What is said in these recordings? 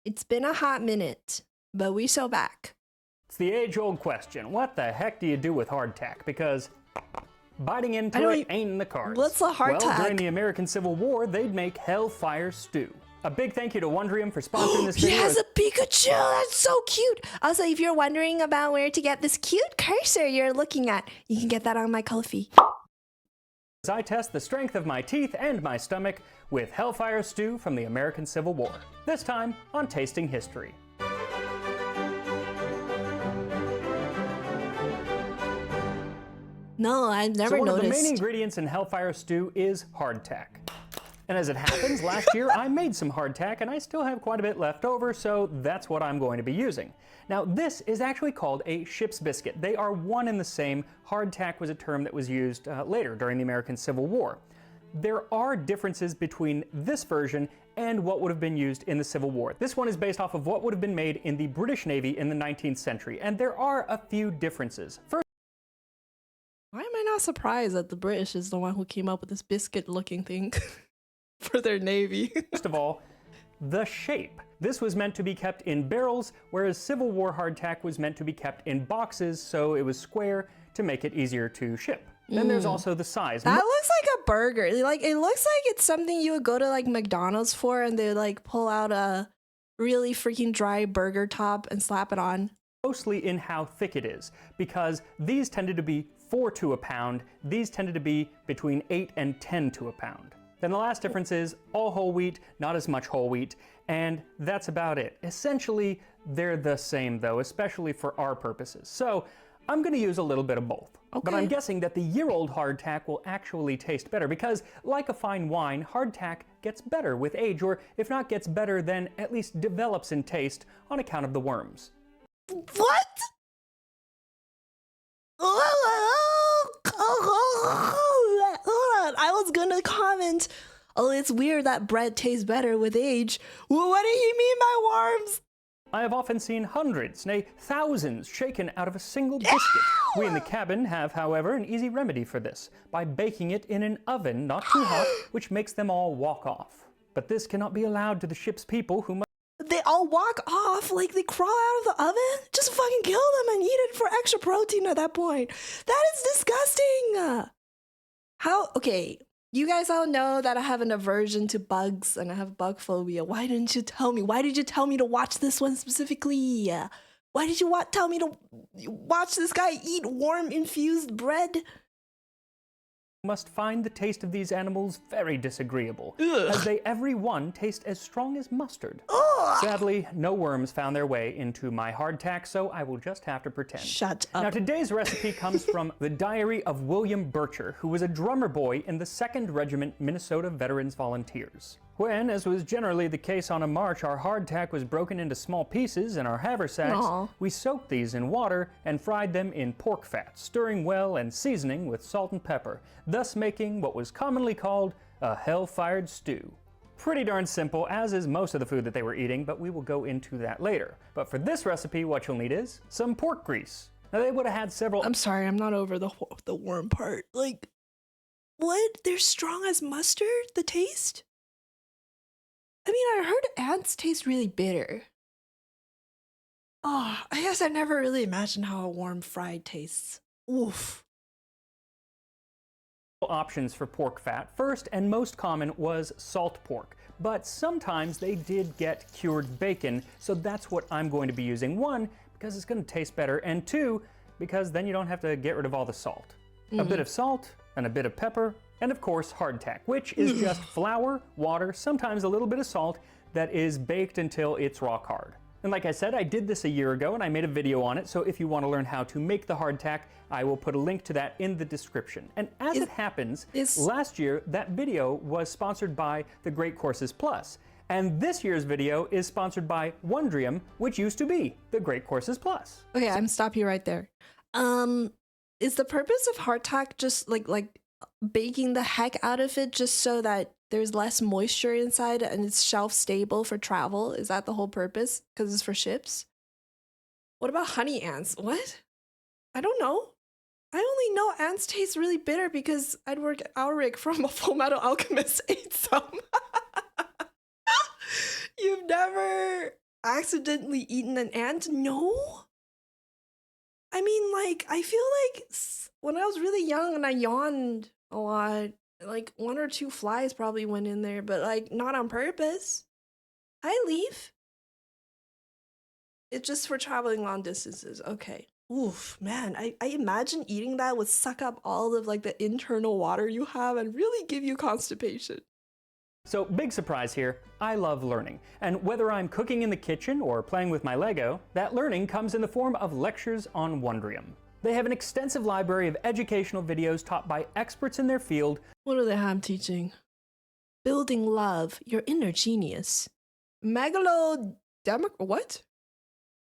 It's been a hot minute, but we so back. It's the age-old question. What the heck do you do with hardtack? Because biting into it ain't in the cards. What's a hardtack? Well, during the American Civil War, they'd make hell fire stew. A big thank you to Wondrium for sponsoring this video. He has a Pikachu! That's so cute! Also, if you're wondering about where to get this cute cursor you're looking at, you can get that on my Ko-fi. As I test the strength of my teeth and my stomach with Hellfire Stew from the American Civil War. This time on Tasting History. No, I've never One noticed. of the main ingredients in Hellfire Stew is hardtack. And as it happens, last year I made some hardtack and I still have quite a bit left over, so that's what I'm going to be using. Now this is actually called a ship's biscuit. They are one and the same. Hardtack was a term that was used later during the American Civil War. There are differences between this version and what would have been used in the Civil War. This one is based off of what would have been made in the British Navy in the 19th century, and there are a few differences. First, why am I not surprised that the British is the one who came up with this biscuit-looking thing for their navy? First of all, the shape. This was meant to be kept in barrels, whereas Civil War hardtack was meant to be kept in boxes, so it was square to make it easier to ship. Then there's also the size. That looks like a burger. Like, it looks like it's something you would go to like McDonald's for, and they like pull out a really freaking dry burger top and slap it on. Mostly in how thick it is, because these tended to be 4 to a pound, these tended to be between 8 and 10 to a pound. Then the last difference is all whole wheat, not as much whole wheat, and that's about it. Essentially, they're the same though, especially for our purposes. So I'm going to use a little bit of both. Okay. But I'm guessing that the year-old hardtack will actually taste better because, like a fine wine, hardtack gets better with age, or if not gets better, then at least develops in taste on account of the worms. What? Hold on. I was gonna comment, oh, it's weird that bread tastes better with age. Well, what did he mean by worms? I have often seen hundreds, nay thousands, shaken out of a single biscuit. We in the cabin have, however, an easy remedy for this, by baking it in an oven not too hot, which makes them all walk off. But this cannot be allowed to the ship's people who must... They all walk off like they crawl out of the oven? Just fucking kill them and eat it for extra protein at that point. That is disgusting. How? Okay, you guys all know that I have an aversion to bugs and I have bug phobia. Why didn't you tell me? Why did you tell me to watch this one specifically? Why did you tell me to watch this guy eat warm infused bread? Must find the taste of these animals very disagreeable, as they every one taste as strong as mustard. Ugh. Sadly, no worms found their way into my hardtack, so I will just have to pretend. Shut up. Now today's recipe comes from the diary of William Bircher, who was a drummer boy in the 2nd Regiment Minnesota Veterans Volunteers. When, as was generally the case on a march, our hardtack was broken into small pieces in our haversacks, we soaked these in water and fried them in pork fat, stirring well and seasoning with salt and pepper, thus making what was commonly called a hell-fired stew. Pretty darn simple, as is most of the food that they were eating, but we will go into that later. But for this recipe, what you'll need is some pork grease. Now they would have had several... I'm sorry, I'm not over the worm part. Like, what? They're strong as mustard? The taste? I mean, I heard ants taste really bitter. Oh, I guess I never really imagined how a warm fried tastes. Oof. Options for pork fat. First and most common was salt pork, but sometimes they did get cured bacon, so that's what I'm going to be using. 1, because it's going to taste better, and 2, because then you don't have to get rid of all the salt. A bit of salt and a bit of pepper, and of course hardtack, which is just flour, water, sometimes a little bit of salt that is baked until it's rock hard. And like I said, I did this a year ago and I made a video on it, so if you want to learn how to make the hardtack, I will put a link to that in the description. And as it happens, last year that video was sponsored by the Great Courses Plus, and this year's video is sponsored by Wondrium, which used to be the Great Courses Plus. Okay, I'm stop you right there. Is the purpose of hardtack just like baking the heck out of it just so that there's less moisture inside and it's shelf stable for travel? Is that the whole purpose? Because it's for ships? What about honey ants? What? I don't know. I only know ants taste really bitter because Edward Elric from Full Metal Alchemist ate some. You've never accidentally eaten an ant? No. I mean, like, I feel like when I was really young and I yawned a lot, like 1 or 2 flies probably went in there, but like not on purpose. Hi, Leaf. It's just for traveling long distances. Okay. Oof, man, I imagine eating that would suck up all of like the internal water you have and really give you constipation. So, big surprise here, I love learning. And whether I'm cooking in the kitchen or playing with my Lego, that learning comes in the form of lectures on Wondrium. They have an extensive library of educational videos taught by experts in their field. What do they have teaching? Building love, your inner genius. What?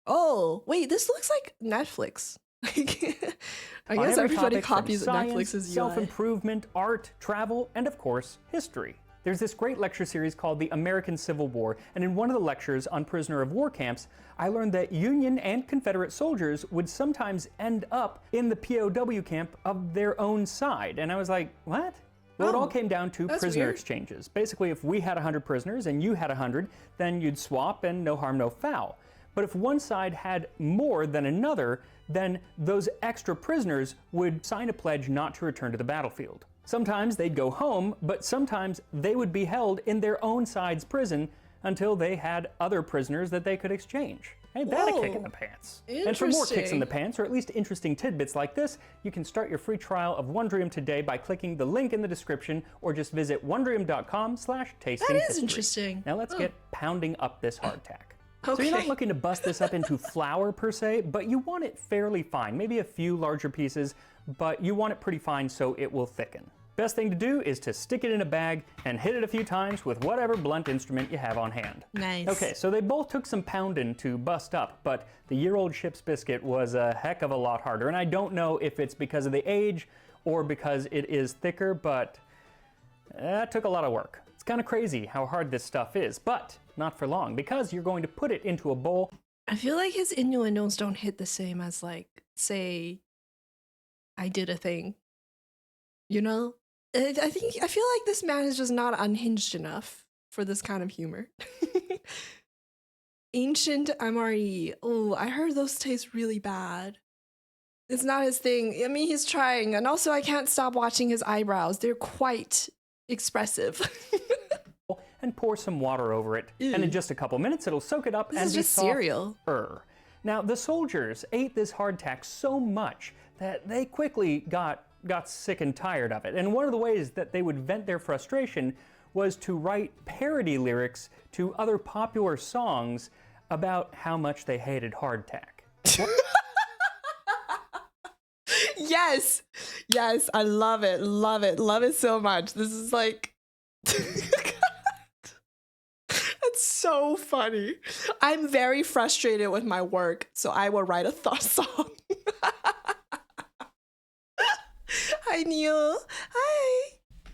Oh, wait, this looks like Netflix. I guess everybody copies science, Netflix's UI. Self-improvement, art, travel, and of course, history. There's this great lecture series called The American Civil War, and in one of the lectures on prisoner of war camps, I learned that Union and Confederate soldiers would sometimes end up in the POW camp of their own side. And I was like, what? Well, it all came down to prisoner exchanges. Basically, if we had 100 prisoners and you had 100, then you'd swap and no harm, no foul. But if one side had more than another, then those extra prisoners would sign a pledge not to return to the battlefield. Sometimes they'd go home, but sometimes they would be held in their own side's prison until they had other prisoners that they could exchange. Ain't that a kick in the pants? And for more kicks in the pants, or at least interesting tidbits like this, you can start your free trial of Wondrium today by clicking the link in the description, or just visit wondrium.com/tasting. That is interesting. Now let's get pounding up this hardtack. Okay. So you're not looking to bust this up into flour per se, but you want it fairly fine, maybe a few larger pieces, but you want it pretty fine so it will thicken. Best thing to do is to stick it in a bag and hit it a few times with whatever blunt instrument you have on hand. Nice. Okay, so they both took some pounding to bust up, but the year-old ship's biscuit was a heck of a lot harder, and I don't know if it's because of the age or because it is thicker, but that took a lot of work. It's kind of crazy how hard this stuff is, but not for long, because you're going to put it into a bowl. I feel like his innuendos don't hit the same as, like, say, I did a thing. You know? I feel like this man is just not unhinged enough for this kind of humor. Ancient MRE. Oh, I heard those taste really bad. It's not his thing. I mean, he's trying. And also, I can't stop watching his eyebrows. They're quite expressive. And pour some water over it. And in just a couple minutes, it'll soak it up and be just soft. cereal. Now, the soldiers ate this hardtack so much that they quickly got sick and tired of it. And one of the ways that they would vent their frustration was to write parody lyrics to other popular songs about how much they hated hardtack. Yes, I love it so much. This is like, that's so funny. I'm very frustrated with my work, so I will write a thought song. Hi, Neil. Hi.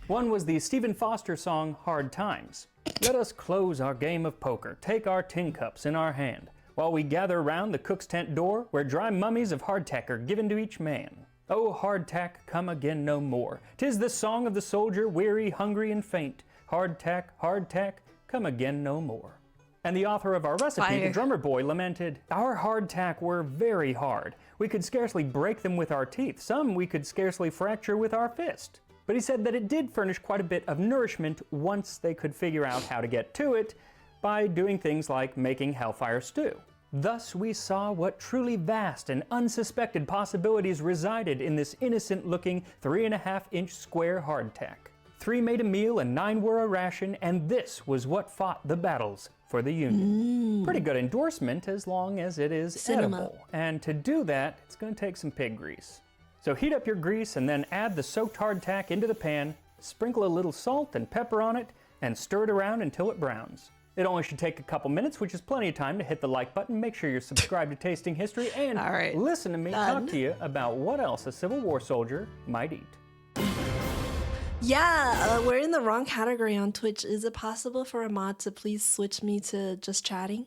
One was the Stephen Foster song, Hard Times. Let us close our game of poker, take our tin cups in our hand, while we gather round the cook's tent door, where dry mummies of hardtack are given to each man. Oh, hardtack, come again no more. 'Tis the song of the soldier, weary, hungry, and faint. Hardtack, hardtack, come again no more. And the author of our recipe, the drummer boy, lamented, our hardtack were very hard. We could scarcely break them with our teeth. Some we could scarcely fracture with our fist. But he said that it did furnish quite a bit of nourishment once they could figure out how to get to it by doing things like making hellfire stew. Thus we saw what truly vast and unsuspected possibilities resided in this innocent-looking 3.5-inch square hardtack. 3 made a meal and 9 were a ration, and this was what fought the battles for the Union. Pretty good endorsement as long as it is edible. And to do that, it's going to take some pig grease. So heat up your grease and then add the soaked hardtack into the pan, sprinkle a little salt and pepper on it, and stir it around until it browns. It only should take a couple minutes, which is plenty of time to hit the like button, make sure you're subscribed to Tasting History, and listen to me talk to you about what else a Civil War soldier might eat. Yeah, we're in the wrong category on Twitch. Is it possible for a mod to please switch me to just chatting?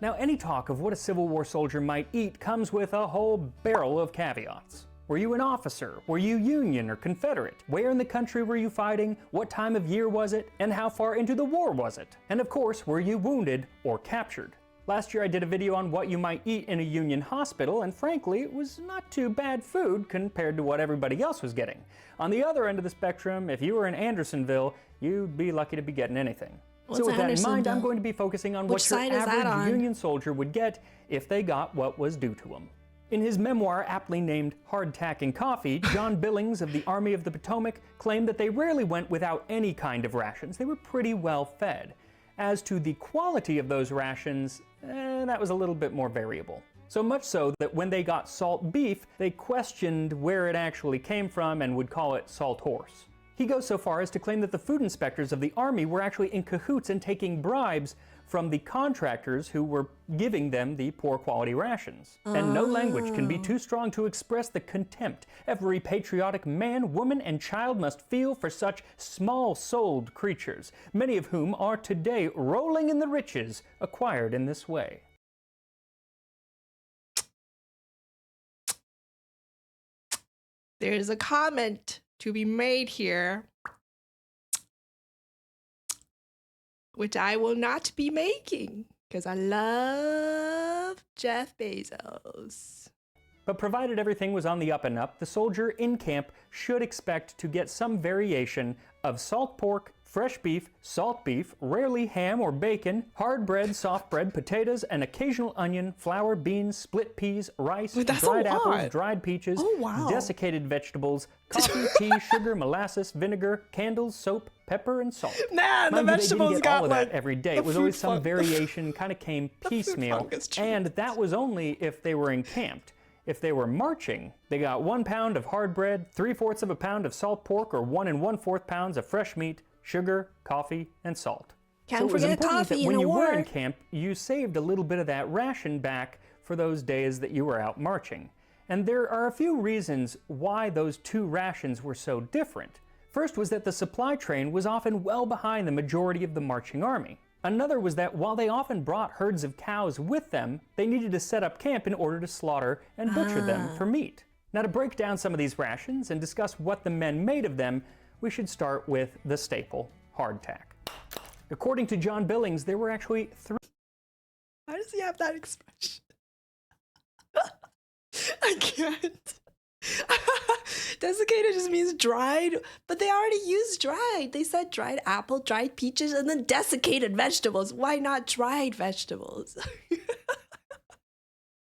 Now, any talk of what a Civil War soldier might eat comes with a whole barrel of caveats. Were you an officer? Were you Union or Confederate? Where in the country were you fighting? What time of year was it? And how far into the war was it? And of course, were you wounded or captured? Last year I did a video on what you might eat in a Union hospital, and frankly, it was not too bad food compared to what everybody else was getting. On the other end of the spectrum, if you were in Andersonville, you'd be lucky to be getting anything. So with that in mind, I'm going to be focusing on what your average Union soldier would get if they got what was due to them. In his memoir, aptly named Hardtack and Coffee, John Billings of the Army of the Potomac claimed that they rarely went without any kind of rations. They were pretty well fed. As to the quality of those rations, that was a little bit more variable. So much so that when they got salt beef, they questioned where it actually came from and would call it salt horse. He goes so far as to claim that the food inspectors of the Army were actually in cahoots and taking bribes from the contractors who were giving them the poor quality rations. And no language can be too strong to express the contempt every patriotic man, woman, and child must feel for such small-souled creatures, many of whom are today rolling in the riches acquired in this way. There's a comment to be made here, which I will not be making because I love Jeff Bezos. But provided everything was on the up and up, the soldier in camp should expect to get some variation of salt pork, fresh beef, salt beef, rarely ham or bacon, hard bread, soft bread, potatoes, an occasional onion, flour, beans, split peas, rice, dried apples, dried peaches, desiccated vegetables, coffee, tea, sugar, molasses, vinegar, candles, soap, pepper, and salt. Man, the vegetables got all of like that every day. It was always some variation, kind of came piecemeal, and that was only if they were encamped. If they were marching, they got 1 pound of hard bread, 3/4 of a pound of salt pork, or 1 1/4 pounds of fresh meat, sugar, coffee, and salt. Can't forget coffee in a war. When you were in camp, you saved a little bit of that ration back for those days that you were out marching. And there are a few reasons why those two rations were so different. First was that the supply train was often well behind the majority of the marching army. Another was that while they often brought herds of cows with them, they needed to set up camp in order to slaughter and butcher them for meat. Now, to break down some of these rations and discuss what the men made of them, we should start with the staple, hardtack. According to John Billings, there were actually 3. Why does he have that expression? I can't. Desiccated just means dried, but they already used dried. They said dried apple, dried peaches, and then desiccated vegetables. Why not dried vegetables?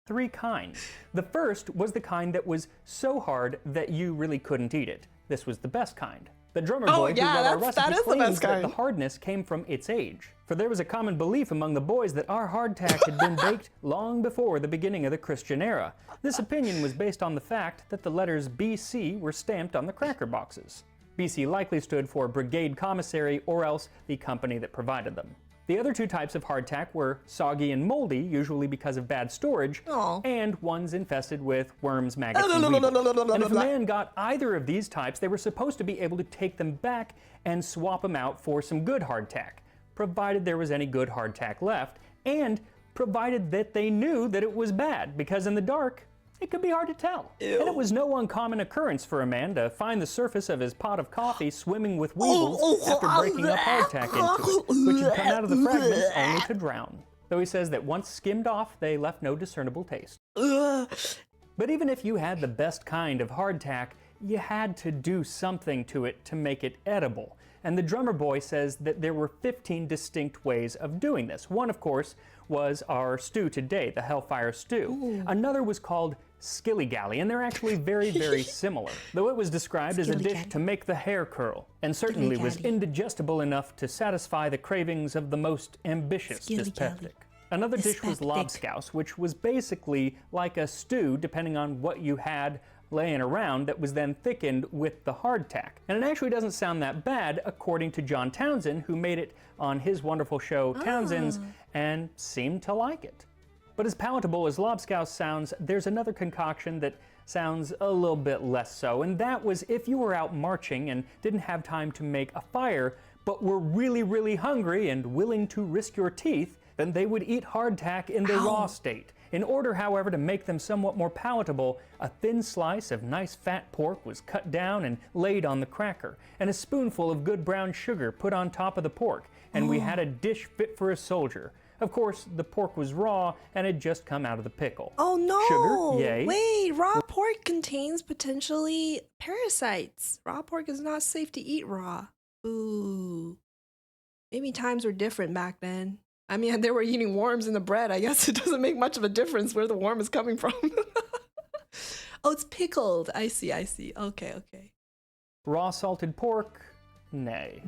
3 kinds. The first was the kind that was so hard that you really couldn't eat it. This was the best kind. The drummer boy who wrote our recipe claims that the hardness came from its age. For there was a common belief among the boys that our hardtack had been baked long before the beginning of the Christian era. This opinion was based on the fact that the letters BC were stamped on the cracker boxes. BC likely stood for Brigade Commissary or else the company that provided them. The other 2 types of hardtack were soggy and moldy, usually because of bad storage, and ones infested with worms, maggots, and weevils. And if a man got either of these types, they were supposed to be able to take them back and swap them out for some good hardtack, provided there was any good hardtack left, and provided that they knew that it was bad, because in the dark, it could be hard to tell. Ew. And it was no uncommon occurrence for a man to find the surface of his pot of coffee swimming with weevils after breaking up hardtack into it, which had come out of the fragments only to drown. Though he says that once skimmed off, they left no discernible taste. But even if you had the best kind of hardtack, you had to do something to it to make it edible. And the drummer boy says that there were 15 distinct ways of doing this. One, of course, was our stew today, the Hellfire Stew. Another was called skilly-gally, and they're actually very, very similar, though it was described as a dish to make the hair curl, and certainly was indigestible enough to satisfy the cravings of the most ambitious dyspeptic. Another dish was lobscouse, which was basically like a stew, depending on what you had laying around, that was then thickened with the hardtack. And it actually doesn't sound that bad, according to John Townsend, who made it on his wonderful show, Townsend's, and seemed to like it. But as palatable as lobscouse sounds, there's another concoction that sounds a little bit less so, and that was if you were out marching and didn't have time to make a fire, but were really, really hungry and willing to risk your teeth, then they would eat hardtack in the raw state. In order, however, to make them somewhat more palatable, a thin slice of nice fat pork was cut down and laid on the cracker, and a spoonful of good brown sugar put on top of the pork, and we had a dish fit for a soldier. Of course, the pork was raw and had just come out of the pickle. Oh no! Sugar, yay. Wait, raw pork contains potentially parasites. Raw pork is not safe to eat raw. Ooh. Maybe times were different back then. I mean, they were eating worms in the bread. I guess it doesn't make much of a difference where the worm is coming from. Oh, it's pickled. I see. Okay. Raw salted pork? Nay.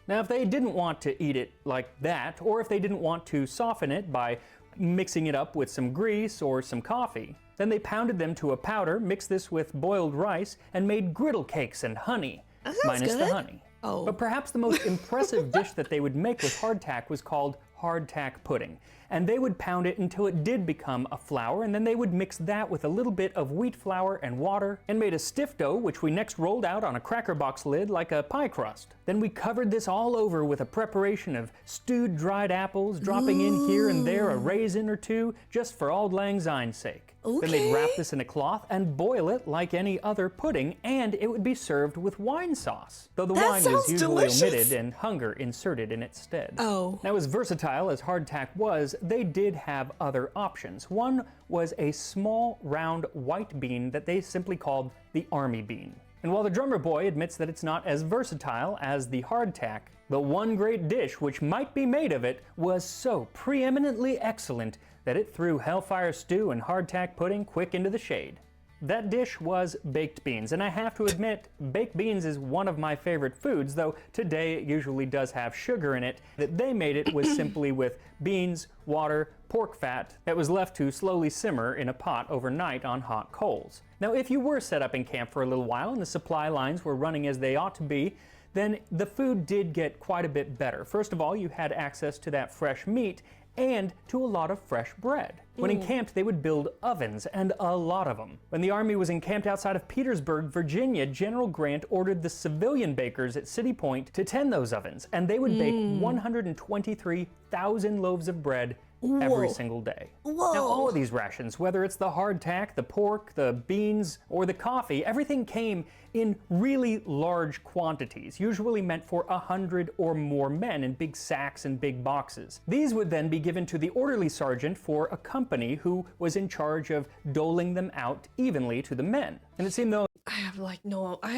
Now, if they didn't want to eat it like that, or if they didn't want to soften it by mixing it up with some grease or some coffee, then they pounded them to a powder, mixed this with boiled rice, and made griddle cakes and honey, minus good. the honey. Oh. But perhaps the most impressive dish that they would make with hardtack was called hardtack pudding. And they would pound it until it did become a flour, and then they would mix that with a little bit of wheat flour and water, and made a stiff dough, which we next rolled out on a cracker box lid like a pie crust. Then we covered this all over with a preparation of stewed dried apples, dropping in here and there a raisin or two, just for auld lang syne's sake. Okay. Then they'd wrap this in a cloth and boil it like any other pudding, and it would be served with wine sauce, though the wine was usually omitted and hunger inserted in its stead. Oh. Now, as versatile as hardtack was, they did have other options. One was a small, round, white bean that they simply called the army bean. And while the drummer boy admits that it's not as versatile as the hardtack, the one great dish which might be made of it was so preeminently excellent that it threw hellfire stew and hardtack pudding quick into the shade. That dish was baked beans, and I have to admit, baked beans is one of my favorite foods, though today it usually does have sugar in it. That they made it was simply with beans, water, pork fat that was left to slowly simmer in a pot overnight on hot coals. Now, if you were set up in camp for a little while and the supply lines were running as they ought to be, then the food did get quite a bit better. First of all, you had access to that fresh meat and to a lot of fresh bread. When encamped, they would build ovens, and a lot of them. When the army was encamped outside of Petersburg, Virginia, General Grant ordered the civilian bakers at City Point to tend those ovens, and they would bake 123,000 loaves of bread every single day. Whoa. Now, all of these rations, whether it's the hardtack, the pork, the beans, or the coffee, everything came in really large quantities, usually meant for 100 or more men in big sacks and big boxes. These would then be given to the orderly sergeant for a company who was in charge of doling them out evenly to the men. And it seemed though I have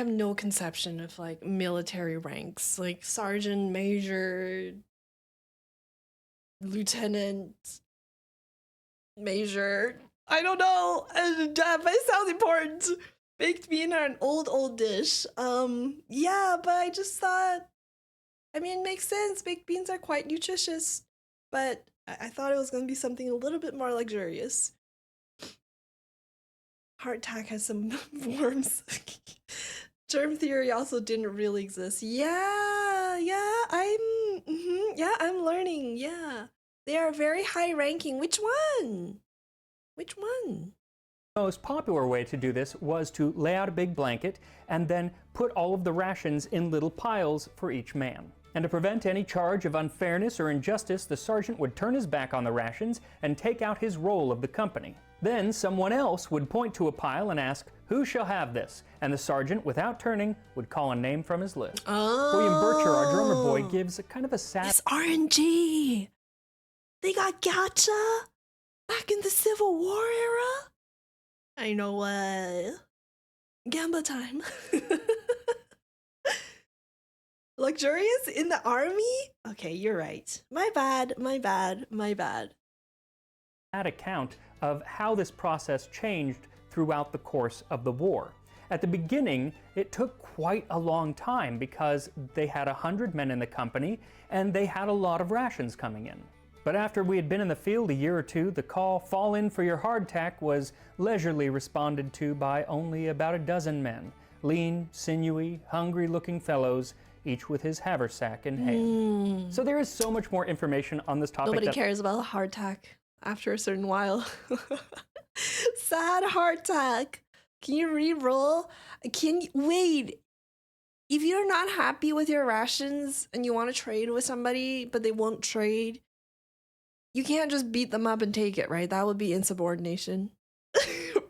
no conception of like military ranks, like sergeant, major, lieutenant, major. I don't know. But it sounds important. Baked bean are an old dish. Yeah, but I just thought, I mean, it makes sense. Baked beans are quite nutritious, but I thought it was going to be something a little bit more luxurious. Hardtack has some worms. Germ theory also didn't really exist. I'm learning. Yeah, they are very high ranking. Which one? the most popular way to do this was to lay out a big blanket and then put all of the rations in little piles for each man. And to prevent any charge of unfairness or injustice, the sergeant would turn his back on the rations and take out his roll of the company. Then someone else would point to a pile and ask, "Who shall have this?" And the sergeant, without turning, would call a name from his list. William Bircher, our drummer boy, gives a kind of a sad... It's RNG! They got gacha back in the Civil War era? I know what. Gamba time. Luxurious in the army? Okay, you're right. My bad. account of how this process changed throughout the course of the war. At the beginning, it took quite a long time because they had 100 men in the company and they had a lot of rations coming in. But after we had been in the field a year or two, the call, "Fall in for your hardtack," was leisurely responded to by only about a dozen men. Lean, sinewy, hungry-looking fellows, each with his haversack in hand. So there is so much more information on this topic. Nobody cares about hardtack after a certain while. Sad hardtack. Can you re-roll? Wait. If you're not happy with your rations and you want to trade with somebody, but they won't trade, you can't just beat them up and take it, right? That would be insubordination.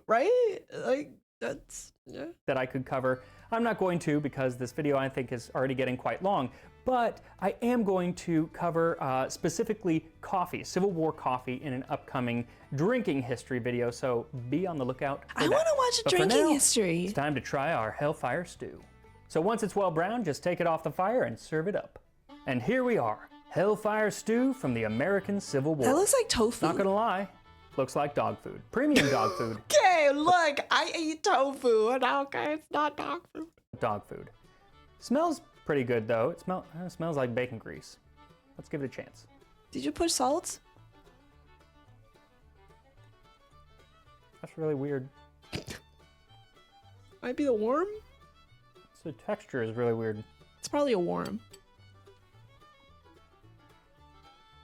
Right? Like, that's, yeah. That I could cover. I'm not going to because this video I think is already getting quite long, but I am going to cover specifically coffee, Civil War coffee, in an upcoming drinking history video, so be on the lookout for I that. want to watch a But for drinking now, history. It's time to try our Hellfire Stew. So once it's well browned, just take it off the fire and serve it up. And here we are, Hellfire Stew from the American Civil War. That looks like tofu. Not gonna lie, looks like dog food. Premium dog food. Okay, look, I eat tofu, and okay, it's not dog food. Dog food. Smells pretty good though. It smells like bacon grease. Let's give it a chance. Did you put salt? That's really weird. Might be the worm? The texture is really weird. It's probably a worm.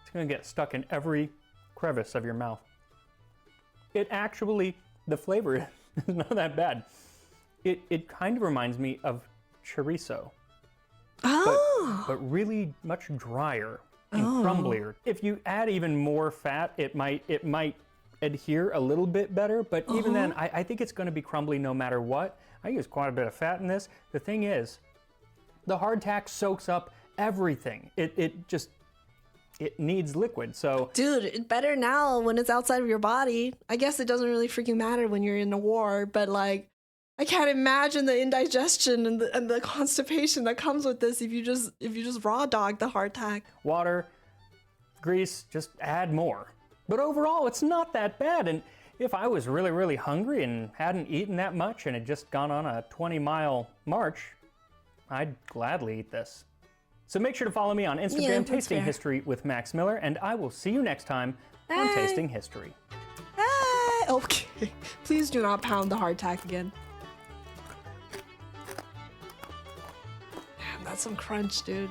It's gonna get stuck in every crevice of your mouth. It actually, the flavor is not that bad. It kind of reminds me of chorizo. Oh. But really much drier and crumblier. If you add even more fat, it might adhere a little bit better, but even then, I think it's gonna be crumbly no matter what. I use quite a bit of fat in this. The thing is, the hardtack soaks up everything. It needs liquid, so. Dude, it's better now when it's outside of your body. I guess it doesn't really freaking matter when you're in a war, but like, I can't imagine the indigestion and the constipation that comes with this if you just raw dog the hardtack. Water, grease, just add more. But overall, it's not that bad. And if I was really, really hungry and hadn't eaten that much and had just gone on a 20-mile march, I'd gladly eat this. So make sure to follow me on Instagram, Yeah, that's Tasting fair. History with Max Miller, and I will see you next time on Bye. Tasting History. Ah, okay. Please do not pound the hardtack again. Damn, that's some crunch, dude.